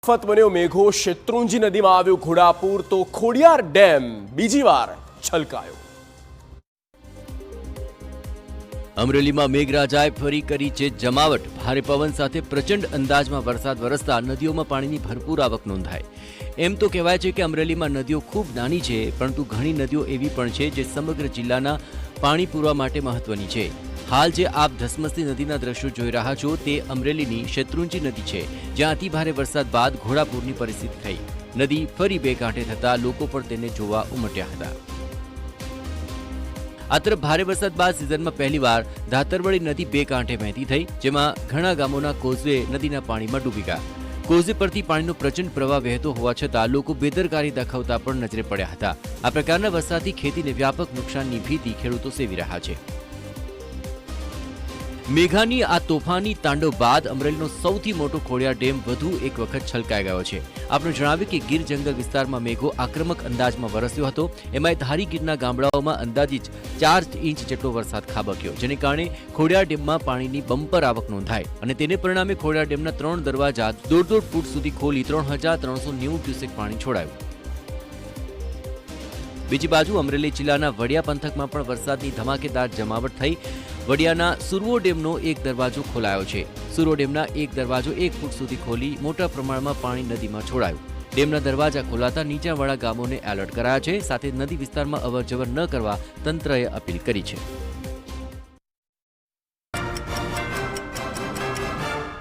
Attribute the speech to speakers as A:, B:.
A: આફત બન્યો મેઘો શેત્રુંજી નદીમાં આવ્યો ઘોડાપૂર તો ખોડિયાર ડેમ બીજી વાર છલકાયો।
B: અમરેલીમાં મેઘરાજાએ ફરી કરી છે જમાવટ। ભારે પવન સાથે પ્રચંડ અંદાજમાં વરસાદ વરસતા નદીઓમાં પાણીની ભરપૂર આવક નોંધાઈ। એમ તો કહેવાય છે કે અમરેલીમાં નદીઓ ખૂબ નાની છે, પરંતુ ઘણી નદીઓ એવી પણ છે જે સમગ્ર જિલ્લાના પાણી પૂરવા માટે મહત્વની છે। હાલ જે આપ ધસમસતી નદીના દ્રશ્યો જોઈ રહ્યા છો તે અમરેલીની શેત્રુંજી નદી છે, જ્યાં અતિ ભારે વરસાદ બાદ ઘોડાપૂરની પરિસ્થિતિ થઈ। નદી ફરી બે કાંઠે થતા લોકો પણ તેને જોવા ઉમટ્યા હતા। આ તરફ ભારે વરસાદ બાદ સિઝનમાં પહેલીવાર ધાતરવડી નદી બે કાંઠે વહેતી થઈ, જેમાં ઘણા ગામોના કોઝવે નદીના પાણીમાં ડૂબી ગયા। કોઝવે પરથી પાણીનો પ્રચંડ પ્રવાહ વહેતો હોવા છતાં લોકો બેદરકારી દાખવતા પણ નજરે પડ્યા હતા। આ પ્રકારના વરસાદથી ખેતીને વ્યાપક નુકસાનની ભીતિ ખેડૂતો સેવી રહ્યા છે। મેઘાની આ તોફાની તાંડવ બાદ અમરેલીનો સૌથી મોટો ખોડિયાર ડેમ વધુ એક વખત છલકાઈ ગયો છે। આપણે જણાવ્યું કે ગીર જંગલ વિસ્તારમાં મેઘો આક્રમક અંદાજમાં વરસ્યો હતો। એમાં ધારી ગીરના ગામડાઓમાં અંદાજિત 4 ઇંચ જેટલો વરસાદ ખાબક્યો, જેને કારણે ખોડિયાર ડેમમાં પાણીની બમ્પર આવક નોંધાઈ અને તેને પરિણામે ખોડિયાર ડેમના 3 દરવાજા 1.5 ફૂટ સુધી ખોલી 3390 ક્યુસેક પાણી છોડાયું। બીજી બાજુ અમરેલી જિલ્લાના વડિયા પંથકમાં પણ વરસાદની ધમાકેદાર જમાવટ થઈ। વડિયાના સુરવો ડેમનો એક દરવાજો ખોલાયો છે। સુરવો ડેમના એક દરવાજો 1 ફૂટ સુધી ખોલી મોટા પ્રમાણમાં પાણી નદીમાં છોડાયું। ડેમના દરવાજા ખોલાતા નીચાણવાળા ગામોને એલર્ટ કરાયા છે, સાથે નદી વિસ્તારમાં અવરજવર ન કરવા તંત્રએ અપીલ કરી છે।